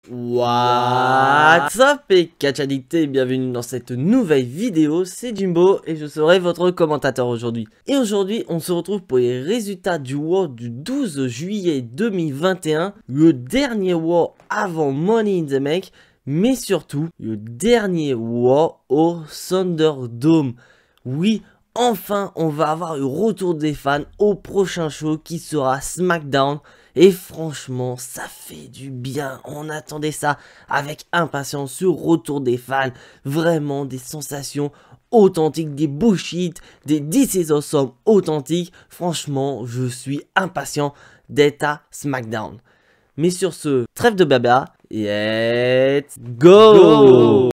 What's up et catch addicté, bienvenue dans cette nouvelle vidéo, c'est Jimbo et je serai votre commentateur aujourd'hui. Et aujourd'hui on se retrouve pour les résultats du War du 12 juillet 2021, le dernier War avant Money in the Bank, mais surtout le dernier War au Thunderdome. Oui, enfin on va avoir le retour des fans au prochain show qui sera SmackDown. Et franchement, ça fait du bien, on attendait ça avec impatience, ce retour des fans, vraiment des sensations authentiques, des bullshit, des This is Awesome authentiques. Franchement, je suis impatient d'être à SmackDown. Mais sur ce, trêve de blabla, let's go!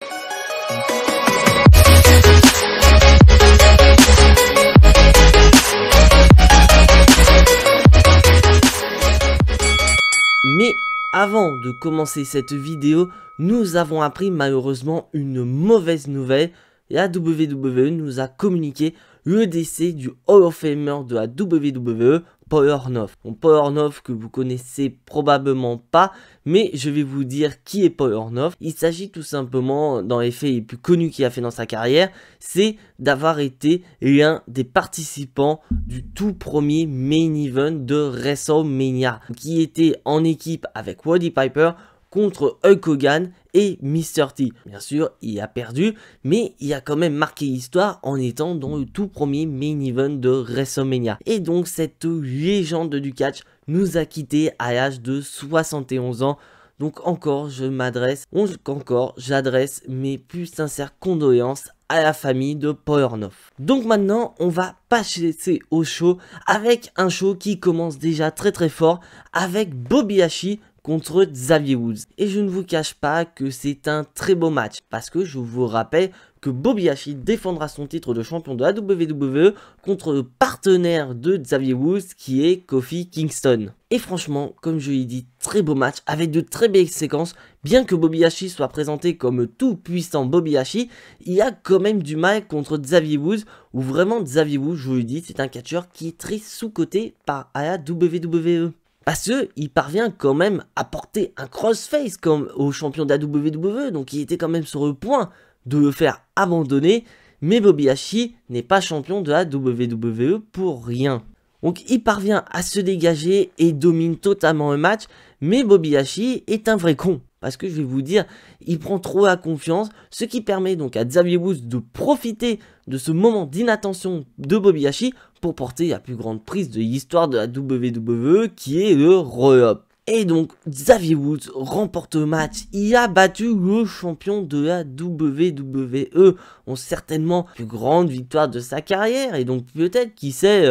Mais avant de commencer cette vidéo, nous avons appris malheureusement une mauvaise nouvelle. La WWE nous a communiqué le décès du Hall of Famer de la WWE, Paul Orndorff. Bon, Paul Orndorff que vous connaissez probablement pas, mais je vais vous dire qui est Paul Orndorff. Il s'agit tout simplement, dans les faits les plus connus qu'il a fait dans sa carrière, c'est d'avoir été l'un des participants du tout premier main event de WrestleMania, qui était en équipe avec Roddy Piper contre Hulk Hogan et Mr. T. Bien sûr, il a perdu, mais il a quand même marqué l'histoire en étant dans le tout premier main event de WrestleMania. Et donc, cette légende du catch nous a quittés à l'âge de 71 ans. Donc encore, j'adresse mes plus sincères condoléances à la famille de Paul Orndorff. Donc maintenant, on va passer au show avec un show qui commence déjà très fort avec Bobby Lashley contre Xavier Woods. Et je ne vous cache pas que c'est un très beau match, parce que je vous rappelle que Bobby Lashley défendra son titre de champion de la WWE contre le partenaire de Xavier Woods qui est Kofi Kingston. Et franchement, comme je l'ai dit, très beau match avec de très belles séquences. Bien que Bobby Lashley soit présenté comme tout puissant Bobby Lashley, il a quand même du mal contre Xavier Woods, où vraiment Xavier Woods, je vous le dis, c'est un catcheur qui est très sous-coté par la WWE. Parce qu'il parvient quand même à porter un crossface comme au champion de la WWE, donc il était quand même sur le point de le faire abandonner, mais Bobby Lashley n'est pas champion de la WWE pour rien. Donc il parvient à se dégager et domine totalement le match, mais Bobby Lashley est un vrai con. Parce que je vais vous dire, il prend trop la confiance, ce qui permet donc à Xavier Woods de profiter de ce moment d'inattention de Bobby Lashley pour porter la plus grande prise de l'histoire de la WWE qui est le roll-up. Et donc Xavier Woods remporte le match, il a battu le champion de la WWE, certainement la plus grande victoire de sa carrière, et donc peut-être, qui sait,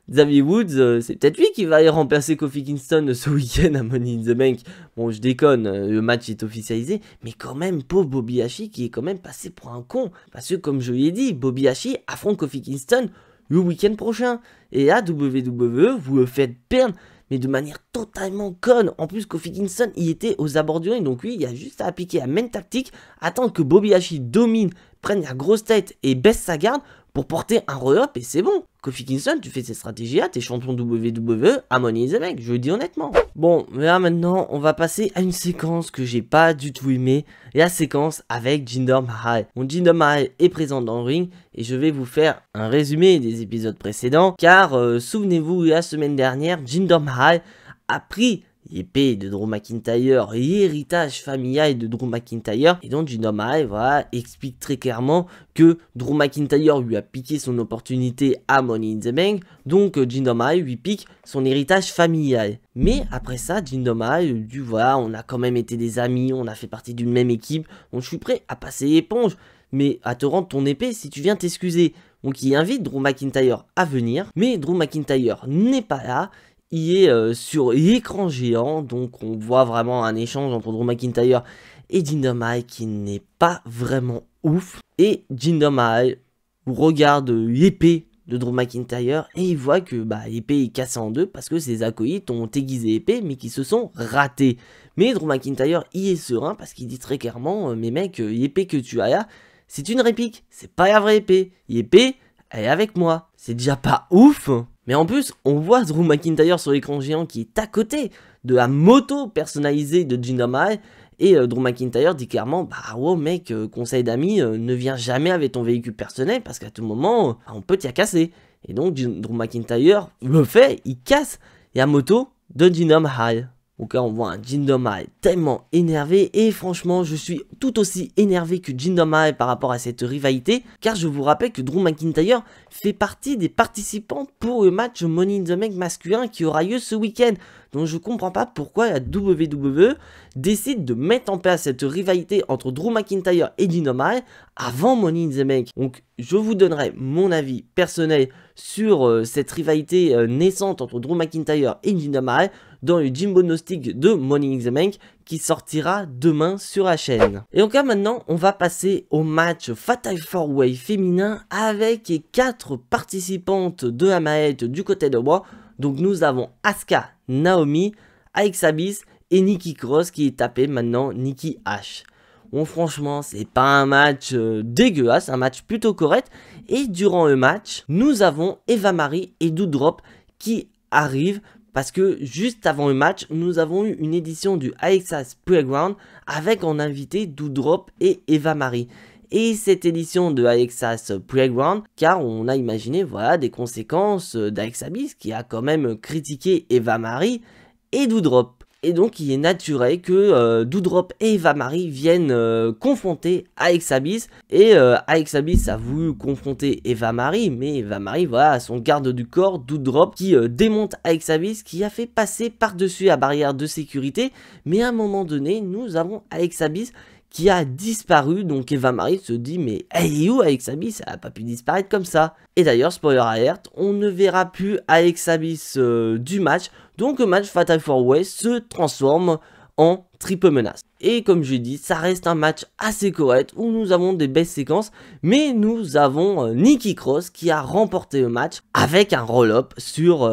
Xavier Woods, c'est peut-être lui qui va aller remplacer Kofi Kingston ce week-end à Money in the Bank. Bon, je déconne, le match est officialisé, mais quand même, pauvre Bobby Lashley qui est quand même passé pour un con, parce que comme je l'ai dit, Bobby Lashley affronte Kofi Kingston le week-end prochain, et la WWE, vous le faites perdre, mais de manière totalement conne. En plus, Kofi Kingston, il était aux abords du ring, donc lui, il a juste à appliquer la même tactique, attendre que Bobby Lashley domine, prenne la grosse tête et baisse sa garde pour porter un roll-up, et c'est bon. Kofi Kingston, tu fais cette stratégie-là, t'es champion WWE à Money in the Bank, je le dis honnêtement. Bon, là maintenant, on va passer à une séquence que j'ai pas du tout aimée, la séquence avec Jinder Mahal. Bon, Jinder Mahal est présent dans le ring, et je vais vous faire un résumé des épisodes précédents, car souvenez-vous, la semaine dernière, Jinder Mahal a pris l'épée de Drew McIntyre, l'héritage familial de Drew McIntyre, et donc Jinder Mahal, voilà, explique très clairement que Drew McIntyre lui a piqué son opportunité à Money in the Bank, donc Jinder Mahal lui pique son héritage familial. Mais après ça, Jinder Mahal dit voilà, on a quand même été des amis, on a fait partie d'une même équipe, donc je suis prêt à passer l'éponge, mais à te rendre ton épée si tu viens t'excuser. Donc il invite Drew McIntyre à venir, mais Drew McIntyre n'est pas là. Il est sur l'écran géant, donc on voit vraiment un échange entre Drew McIntyre et Jinder Mahal qui n'est pas vraiment ouf. Et Jinder Mahal regarde l'épée de Drew McIntyre et il voit que l'épée est cassée en deux parce que ses acolytes ont aiguisé l'épée mais qui se sont ratés. Mais Drew McIntyre y est serein parce qu'il dit très clairement mais mec, l'épée que tu as là, c'est une réplique, c'est pas la vraie épée. L'épée, elle est avec moi. C'est déjà pas ouf. Mais en plus, on voit Drew McIntyre sur l'écran géant qui est à côté de la moto personnalisée de Jinder Mahal. Et Drew McIntyre dit clairement, bah wow mec, conseil d'amis, ne viens jamais avec ton véhicule personnel parce qu'à tout moment, on peut t'y casser. Et donc Drew McIntyre le fait, il casse Yamamoto de Jinder Mahal. Donc là on voit un Jinder Mahal tellement énervé et franchement je suis tout aussi énervé que Jinder Mahal par rapport à cette rivalité car je vous rappelle que Drew McIntyre fait partie des participants pour le match Money in the Bank masculin qui aura lieu ce week-end. Donc je comprends pas pourquoi la WWE décide de mettre en place cette rivalité entre Drew McIntyre et Jinder Mahal avant Money in the Bank. Donc je vous donnerai mon avis personnel sur cette rivalité naissante entre Drew McIntyre et Jinder Mahal dans le Jimbo Gnostic de Money in the Bank qui sortira demain sur la chaîne. Et donc là maintenant on va passer au match Fatal 4-Way féminin avec les 4 participantes de la manette du côté de moi. Donc nous avons Asuka, Naomi, Alexa Bliss et Nikki Cross qui est tapé maintenant Nikki H. Bon franchement c'est pas un match dégueulasse, un match plutôt correct. Et durant le match nous avons Eva Marie et Doudrop qui arrivent. Parce que juste avant le match, nous avons eu une édition du Alexa's Playground avec en invité Doudrop et Eva Marie. Et cette édition de Alexa's Playground, car on a imaginé voilà, des conséquences d'Alexa Bliss qui a quand même critiqué Eva Marie et Doudrop. Et donc il est naturel que Doudrop et Eva Marie viennent confronter Alexa Bliss. Et Alexa Bliss a voulu confronter Eva Marie, mais Eva Marie voilà à son garde du corps, Doudrop, qui démonte Alexa Bliss, qui a fait passer par-dessus la barrière de sécurité. Mais à un moment donné, nous avons Alexa Bliss qui a disparu, donc Eva Marie se dit mais elle est où Alexa Bliss? Elle n'a pas pu disparaître comme ça. Et d'ailleurs, spoiler alert, on ne verra plus Alexa Bliss du match, donc le match Fatal 4-Way se transforme en triple menace. Et comme je dis, ça reste un match assez correct où nous avons des belles séquences, mais nous avons Nikki Cross qui a remporté le match avec un roll-up sur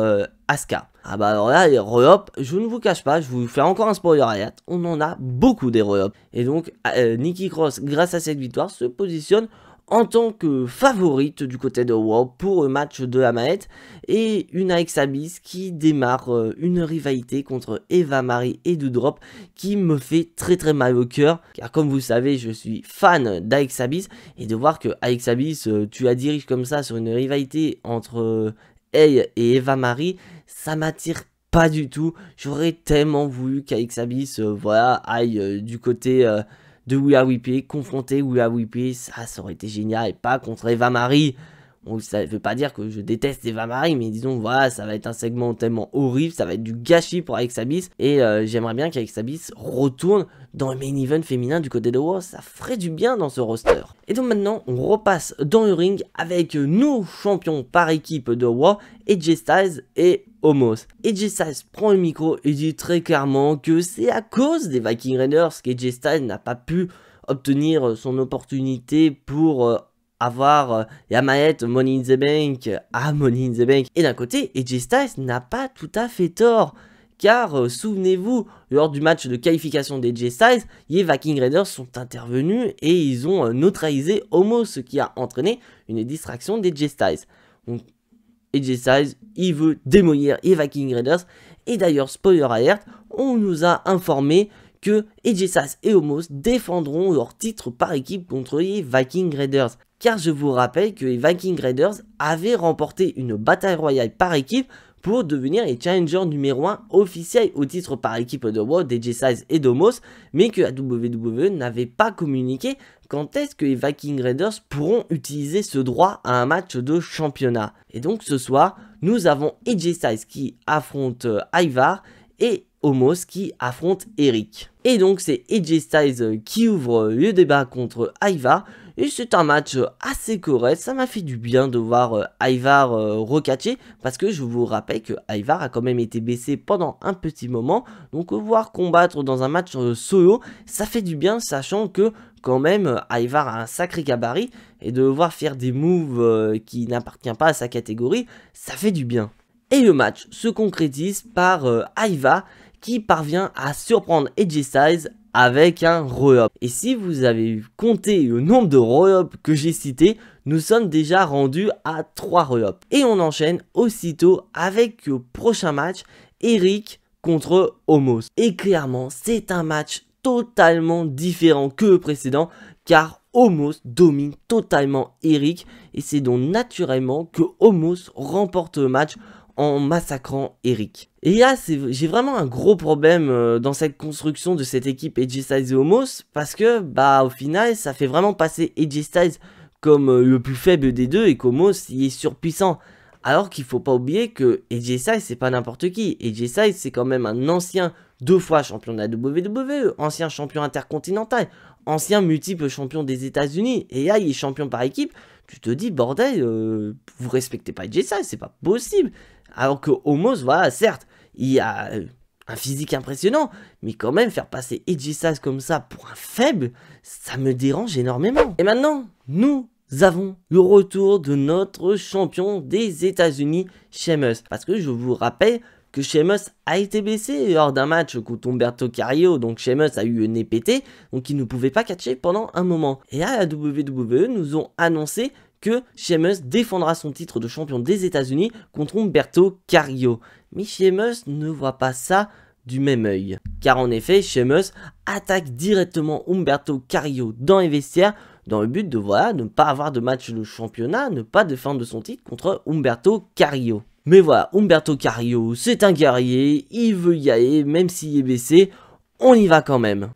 Asuka. Ah bah alors là, les roll-up, je ne vous cache pas, je vous fais encore un spoiler alert, on en a beaucoup des roll-up. Et donc, Nikki Cross, grâce à cette victoire, se positionne en tant que favorite du côté de Raw pour le match de la manette. Et une Alexa Bliss qui démarre une rivalité contre Eva Marie et Doudrop qui me fait très mal au cœur. Car comme vous savez, je suis fan d'Alexa Bliss. Et de voir que Alexa Bliss, tu la diriges comme ça sur une rivalité entre elle et Eva Marie, ça m'attire pas du tout. J'aurais tellement voulu qu'Alexa Bliss voilà, aille du côté de Rhea Ripley, confronter Rhea Ripley, ça aurait été génial, et pas contre Eva Marie. Bon, ça ne veut pas dire que je déteste Eva Marie, mais disons, voilà, ça va être un segment tellement horrible, ça va être du gâchis pour Alexa Bliss, et j'aimerais bien qu'Alexa Bliss retourne dans le main event féminin du côté de Raw, ça ferait du bien dans ce roster. Et donc maintenant, on repasse dans le ring avec nos champions par équipe de Raw, AJ Styles et Omos. AJ Styles prend le micro et dit très clairement que c'est à cause des Viking Raiders qu'AJ Styles n'a pas pu obtenir son opportunité pour avoir la manette Money in the Bank à Money in the Bank. Et d'un côté, AJ Styles n'a pas tout à fait tort. Car souvenez-vous, lors du match de qualification des AJ Styles, les Viking Raiders sont intervenus et ils ont neutralisé Omos, ce qui a entraîné une distraction des AJ Styles. Donc AJ Styles, il veut démolir les Viking Raiders. Et d'ailleurs, spoiler alert, on nous a informé que AJ Styles et Omos défendront leur titre par équipe contre les Viking Raiders. Car je vous rappelle que les Viking Raiders avaient remporté une bataille royale par équipe pour devenir les challengers numéro 1 officiels au titre par équipe de Raw d'AJ Styles et d'Omos, mais que la WWE n'avait pas communiqué quand est-ce que les Viking Raiders pourront utiliser ce droit à un match de championnat. Et donc ce soir, nous avons AJ Styles qui affronte Ivar et Omos qui affronte Eric. Et donc c'est AJ Styles qui ouvre le débat contre Ivar. Et c'est un match assez correct, ça m'a fait du bien de voir Ivar recatcher, parce que je vous rappelle que Ivar a quand même été blessé pendant un petit moment, donc voir combattre dans un match solo, ça fait du bien, sachant que quand même Ivar a un sacré gabarit, et de le voir faire des moves qui n'appartiennent pas à sa catégorie, ça fait du bien. Et le match se concrétise par Ivar qui parvient à surprendre AJ Styles avec un roll-up. Et si vous avez compté le nombre de roll-up que j'ai cité, nous sommes déjà rendus à 3 roll-up. Et on enchaîne aussitôt avec le prochain match, Eric contre Omos. Et clairement, c'est un match totalement différent que le précédent, car Omos domine totalement Eric, et c'est donc naturellement que Omos remporte le match en massacrant Eric. Et là, j'ai vraiment un gros problème dans cette construction de cette équipe AJ Styles et Omos, parce que, au final, ça fait vraiment passer AJ Styles comme le plus faible des deux, et qu'Omos, il est surpuissant. Alors qu'il faut pas oublier que AJ Styles, c'est pas n'importe qui. AJ Styles, c'est quand même un ancien 2 fois champion de la WWE, ancien champion intercontinental, ancien multiple champion des États-Unis. Et là, il est champion par équipe. Tu te dis, bordel, vous respectez pas AJ Styles, c'est pas possible. Alors que Omos, voilà, certes, il a un physique impressionnant, mais quand même, faire passer AJ Styles comme ça pour un faible, ça me dérange énormément. Et maintenant, nous avons le retour de notre champion des États-Unis, Sheamus. Parce que je vous rappelle que Sheamus a été blessé lors d'un match contre Humberto Carrillo. Donc Sheamus a eu le nez pété, donc il ne pouvait pas catcher pendant un moment. Et là, la WWE nous ont annoncé que Sheamus défendra son titre de champion des États-Unis contre Humberto Carrillo. Mais Sheamus ne voit pas ça du même œil. Car en effet, Sheamus attaque directement Humberto Carrillo dans les vestiaires, dans le but de ne pas avoir de match de championnat, ne pas défendre son titre contre Humberto Carrillo. Mais voilà, Humberto Carrillo, c'est un guerrier, il veut y aller, même s'il est blessé, on y va quand même.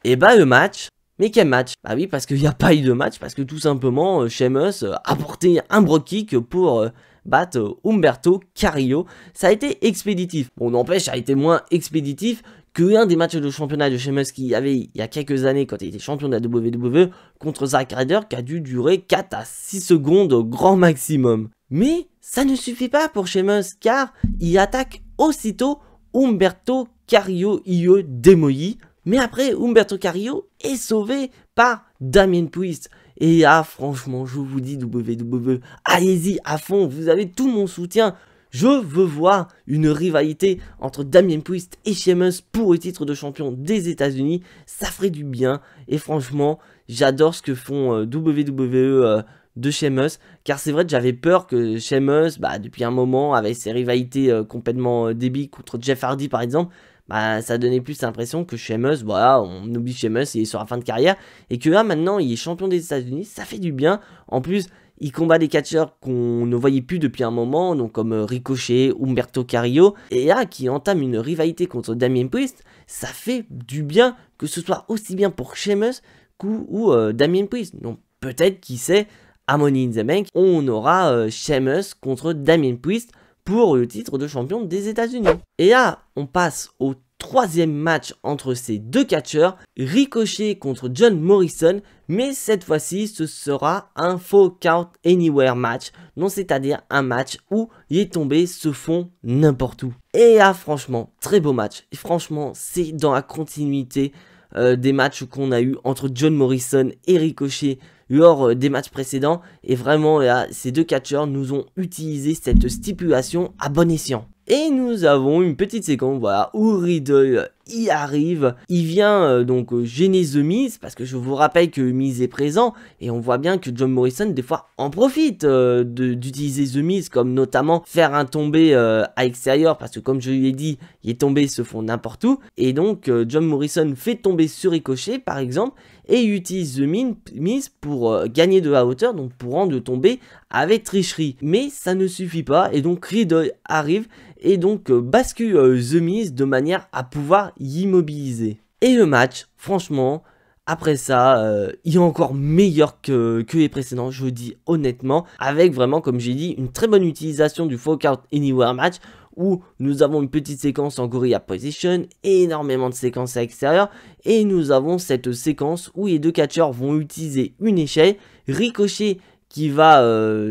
Et le match, mais quel match? Bah oui, parce qu'il n'y a pas eu de match, parce que tout simplement, Sheamus a porté un brogue kick pour battre Humberto Carrillo. Ça a été expéditif. Bon, n'empêche, ça a été moins expéditif que l'un des matchs de championnat de Sheamus qu'il y avait il y a quelques années quand il était champion de la WWE contre Zack Ryder, qui a dû durer 4 à 6 secondes au grand maximum. Mais ça ne suffit pas pour Sheamus, car il attaque aussitôt Humberto Carrillo, il le démolit. Mais après, Humberto Carrillo est sauvé par Damien Priest. Et là, franchement, je vous dis WWE, allez-y à fond, vous avez tout mon soutien. Je veux voir une rivalité entre Damien Priest et Sheamus pour le titre de champion des États-Unis. Ça ferait du bien. Et franchement, j'adore ce que font WWE de Sheamus. Car c'est vrai que j'avais peur que Sheamus, depuis un moment, avec ses rivalités complètement débiles contre Jeff Hardy par exemple, ça donnait plus l'impression que Sheamus, on oublie Sheamus, il est sur la fin de carrière. Et que là, maintenant, il est champion des États-Unis. Ça fait du bien. En plus, il combat des catcheurs qu'on ne voyait plus depuis un moment, donc comme Ricochet, Humberto Carrillo, et là qui entame une rivalité contre Damien Priest. Ça fait du bien que ce soit aussi bien pour Sheamus ou Damien Priest. Donc peut-être, qui sait, à Money in the Bank, on aura Sheamus contre Damien Priest pour le titre de champion des États-Unis. Et là, on passe au troisième match entre ces deux catcheurs, Ricochet contre John Morrison, mais cette fois-ci ce sera un Fall Count Anywhere match, donc c'est-à-dire un match où les tombées se font n'importe où. Et là franchement, très beau match, et franchement c'est dans la continuité des matchs qu'on a eu entre John Morrison et Ricochet lors des matchs précédents, et vraiment là, ces deux catcheurs nous ont utilisé cette stipulation à bon escient. Et nous avons une petite séquence, où Riddle y arrive, il vient donc gêner The Miz, parce que je vous rappelle que Miz est présent, et on voit bien que John Morrison des fois en profite d'utiliser The Miz, comme notamment faire un tombé à l'extérieur, parce que comme je l'ai dit, les tombés se font n'importe où, et donc John Morrison fait tomber sur Ricochet par exemple, et utilise The Miz pour gagner de la hauteur, donc pour rendre le tombé avec tricherie. Mais ça ne suffit pas, et donc Riddle arrive, et donc bascule The Miz de manière à pouvoir immobiliser. Et le match, franchement, après ça, il est encore meilleur que les précédents, je vous dis honnêtement, avec vraiment, comme j'ai dit, une très bonne utilisation du Fall Count Anywhere match, où nous avons une petite séquence en Gorilla Position, énormément de séquences à l'extérieur, et nous avons cette séquence où les deux catcheurs vont utiliser une échelle, Ricochet qui va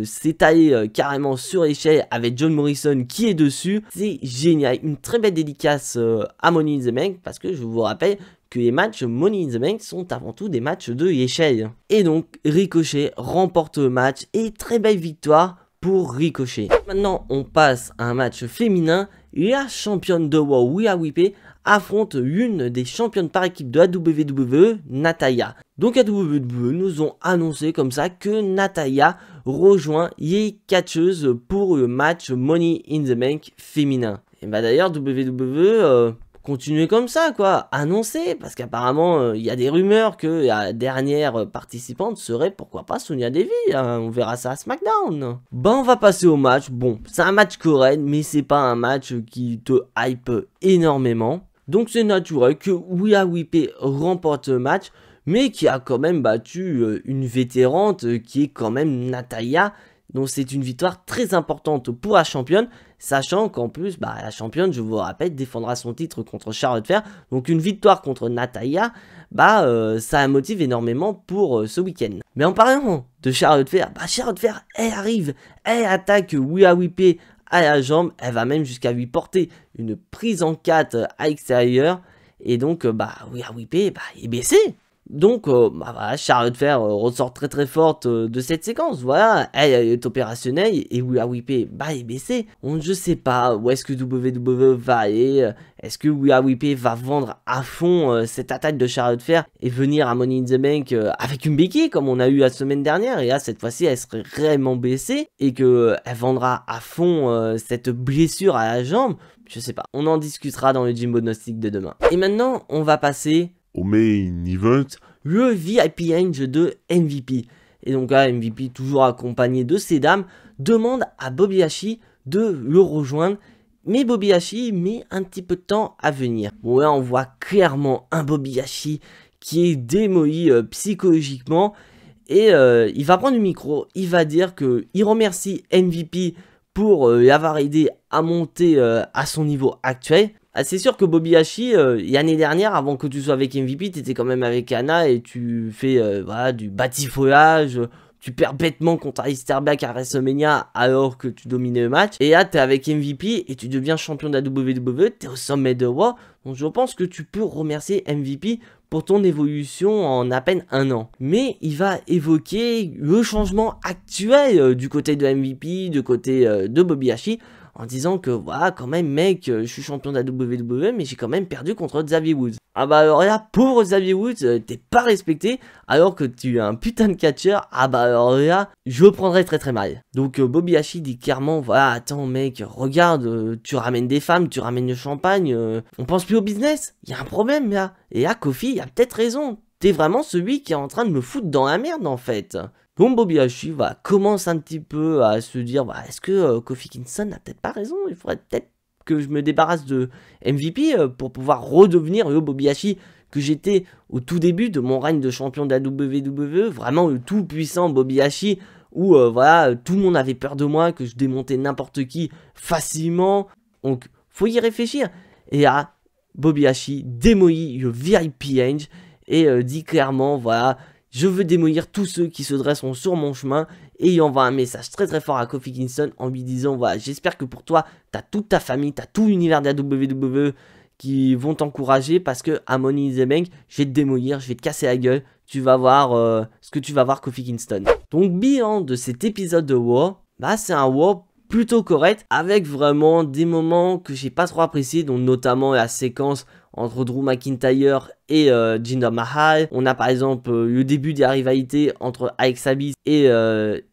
s'étaler carrément sur l'échelle avec John Morrison qui est dessus. C'est génial, une très belle dédicace à Money in the Bank, parce que je vous rappelle que les matchs Money in the Bank sont avant tout des matchs de l'échelle. Et donc Ricochet remporte le match, et très belle victoire pour Ricochet. Maintenant on passe à un match féminin. La championne de Raw, Rhea Ripley, affronte l'une des championnes par équipe de la WWE, Natalya. Donc la WWE nous ont annoncé comme ça que Natalya rejoint les catcheuses pour le match Money in the Bank féminin. Et d'ailleurs WWE, continuez comme ça, quoi. Annoncez, parce qu'apparemment, il y a des rumeurs que la dernière participante serait, pourquoi pas, Sonya Deville. Hein. On verra ça à SmackDown. On va passer au match. Bon, c'est un match correct, mais c'est pas un match qui te hype énormément. Donc c'est naturel que Rhea Ripley remporte le match, mais qui a quand même battu une vétérante qui est quand même Natalya. Donc c'est une victoire très importante pour la championne, sachant qu'en plus, la championne, je vous rappelle, défendra son titre contre Charlotte Flair. Donc une victoire contre Natalya, ça la motive énormément pour ce week-end. Mais en parlant de Charlotte Flair, Charlotte Flair, elle arrive, elle attaque Rhea Ripley à la jambe, elle va même jusqu'à lui porter une prise en 4 à l'extérieur. Et donc, Rhea Ripley est blessée. Donc, voilà, Charlotte Flair ressort très très forte de cette séquence. Voilà, elle est opérationnelle et Rhea Ripley est blessée. Je sais pas où est-ce que WWE va aller. Est-ce que Rhea Ripley va vendre à fond cette attaque de Charlotte Flair et venir à Money in the Bank avec une béquille comme on a eu la semaine dernière. Et là, cette fois-ci, elle serait réellement blessée et qu'elle vendra à fond cette blessure à la jambe. Je sais pas, on en discutera dans le Jimbo Gnostic de demain. Et maintenant, on va passer au main event, le VIP range de MVP. Et donc là, MVP, toujours accompagné de ses dames, demande à Bobby Lashley de le rejoindre. Mais Bobby Lashley met un petit peu de temps à venir. Bon là, on voit clairement un Bobby Lashley qui est démoli psychologiquement. Et il va prendre le micro, il va dire qu'il remercie MVP pour l'avoir aidé à monter à son niveau actuel. C'est sûr que Bobby Lashley, l'année dernière, avant que tu sois avec MVP, tu étais quand même avec Anna et tu fais du batifolage, tu perds bêtement contre Aleister Black à WrestleMania alors que tu dominais le match. Et là, tu es avec MVP et tu deviens champion de la WWE, tu es au sommet de Raw. Donc je pense que tu peux remercier MVP pour ton évolution en à peine un an. Mais il va évoquer le changement actuel du côté de MVP, du côté de Bobby Lashley, en disant que voilà, quand même mec, je suis champion de la WWE, mais j'ai quand même perdu contre Xavier Woods. Alors là, pauvre Xavier Woods, t'es pas respecté, alors que tu es un putain de catcheur. Alors là, je le prendrais très très mal. Donc Bobby Lashley dit clairement, voilà, attends mec, regarde, tu ramènes des femmes, tu ramènes le champagne, on pense plus au business, il y a un problème là. Et là, Kofi, il a peut-être raison, t'es vraiment celui qui est en train de me foutre dans la merde en fait. Donc Bobby Lashley commence un petit peu à se dire, est-ce que Kofi Kingston n'a peut-être pas raison, il faudrait peut-être que je me débarrasse de MVP pour pouvoir redevenir le Bobby Lashley que j'étais au tout début de mon règne de champion de la WWE, vraiment le tout puissant Bobby Lashley où tout le monde avait peur de moi, que je démontais n'importe qui facilement. Donc faut y réfléchir. Et là, Bobby Lashley démolit le VIP range et dit clairement, je veux démolir tous ceux qui se dresseront sur mon chemin. Et il envoie un message très très fort à Kofi Kingston en lui disant, j'espère que pour toi, t'as toute ta famille, t'as tout l'univers de la WWE qui vont t'encourager parce que à Money in the Bank, je vais te démolir, je vais te casser la gueule. Tu vas voir ce que tu vas voir Kofi Kingston. Donc bilan de cet épisode de Raw, c'est un Raw plutôt correct avec vraiment des moments que j'ai pas trop appréciés, donc notamment la séquence entre Drew McIntyre et Jinder Mahal. On a par exemple le début des rivalités entre Alexa Bliss et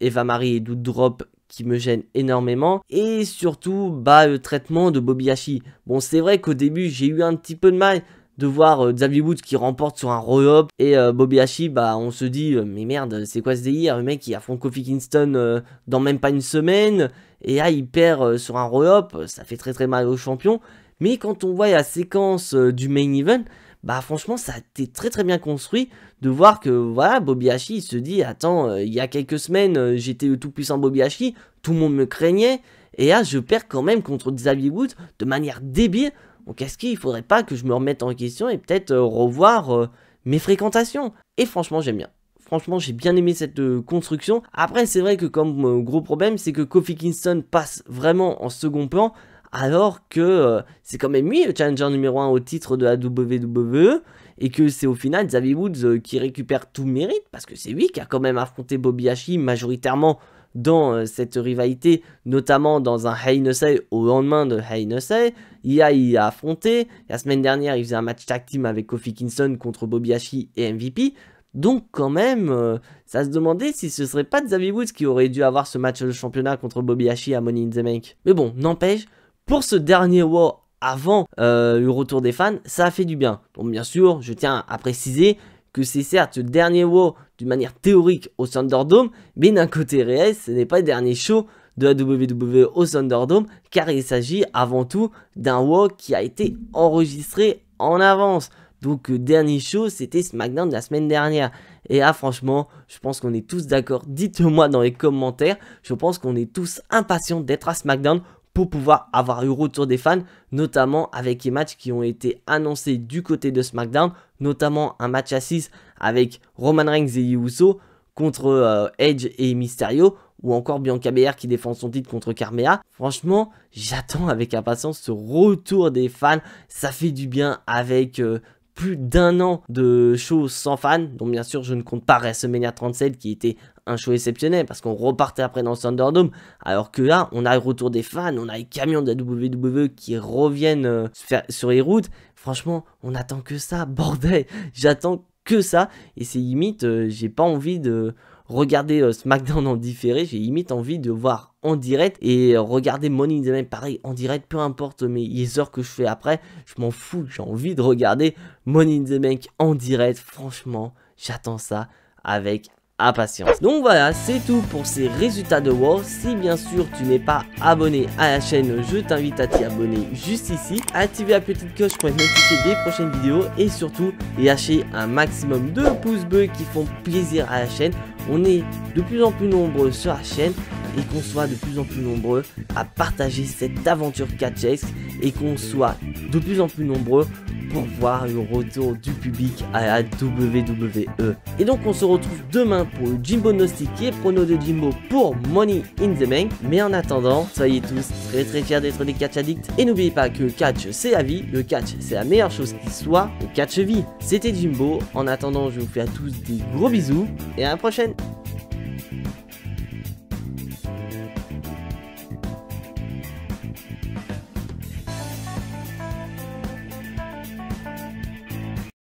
Eva Marie et Doudrop qui me gêne énormément. Et surtout le traitement de Bobby Lashley. Bon, c'est vrai qu'au début j'ai eu un petit peu de mal de voir Xavier Woods qui remporte sur un roll-up et Bobby Lashley, on se dit mais merde, c'est quoi ce délire, le mec il affronte Kofi Kingston dans même pas une semaine et là il perd sur un roll-up, ça fait très très mal au champion. Mais quand on voit la séquence du main event, franchement ça a été très très bien construit de voir que Bobby Lashley il se dit attends, il y a quelques semaines j'étais le tout puissant Bobby Lashley, tout le monde me craignait et là je perds quand même contre Xavier Woods de manière débile. Donc est-ce qu'il ne faudrait pas que je me remette en question et peut-être revoir mes fréquentations? Et franchement j'aime bien. Franchement j'ai bien aimé cette construction. Après c'est vrai que comme gros problème c'est que Kofi Kingston passe vraiment en second plan. Alors que c'est quand même lui le challenger numéro 1 au titre de la WWE. Et que c'est au final Xavier Woods qui récupère tout le mérite. Parce que c'est lui qui a quand même affronté Bobby Lashley majoritairement dans cette rivalité, notamment dans un Hell in a Cell au lendemain de Hell in a Cell. Il a affronté, la semaine dernière il faisait un match tag team avec Kofi Kingston contre Bobby Lashley et MVP. Donc quand même, ça se demandait si ce serait pas Xavier Woods qui aurait dû avoir ce match de championnat contre Bobby Lashley à Money in the Bank. Mais bon, n'empêche, pour ce dernier Raw avant le retour des fans, ça a fait du bien. Donc bien sûr, je tiens à préciser que c'est certes le dernier WoW d'une manière théorique au Thunderdome, mais d'un côté réel, ce n'est pas le dernier show de la WWE au Thunderdome, car il s'agit avant tout d'un WoW qui a été enregistré en avance. Donc dernier show, c'était SmackDown de la semaine dernière. Et là franchement, je pense qu'on est tous d'accord. Dites-le moi dans les commentaires. Je pense qu'on est tous impatients d'être à SmackDown pour pouvoir avoir le retour des fans, notamment avec les matchs qui ont été annoncés du côté de SmackDown, notamment un match à 6 avec Roman Reigns et Uso contre Edge et Mysterio, ou encore Bianca Belair qui défend son titre contre Carmella. Franchement, j'attends avec impatience ce retour des fans. Ça fait du bien avec plus d'un an de show sans fans. Donc bien sûr, je ne compte pas WrestleMania 37 qui était un show exceptionnel parce qu'on repartait après dans le Thunderdome. Alors que là, on a le retour des fans, on a les camions de la WWE qui reviennent sur les routes. Franchement, on attend que ça, bordel. J'attends que ça. Et c'est limite, j'ai pas envie de regarder SmackDown en différé, j'ai limite envie de voir en direct et regarder Money in the Bank pareil en direct, peu importe les heures que je fais après, je m'en fous, j'ai envie de regarder Money in the Bank en direct. Franchement, j'attends ça avec impatience. Donc voilà, c'est tout pour ces résultats de WoW. Si bien sûr tu n'es pas abonné à la chaîne, je t'invite à t'y abonner juste ici, activer la petite cloche pour être notifié des prochaines vidéos et surtout lâcher un maximum de pouces bleus qui font plaisir à la chaîne. On est de plus en plus nombreux sur la chaîne et qu'on soit de plus en plus nombreux à partager cette aventure catchesque et qu'on soit de plus en plus nombreux pour voir le retour du public à la WWE. Et donc on se retrouve demain pour le Jimbo Gnostic et prono de Jimbo pour Money in the Bank. Mais en attendant, soyez tous très fiers d'être des catch addicts. Et n'oubliez pas que le catch c'est la vie, le catch c'est la meilleure chose qui soit, le catch vie. C'était Jimbo, en attendant je vous fais à tous des gros bisous et à la prochaine.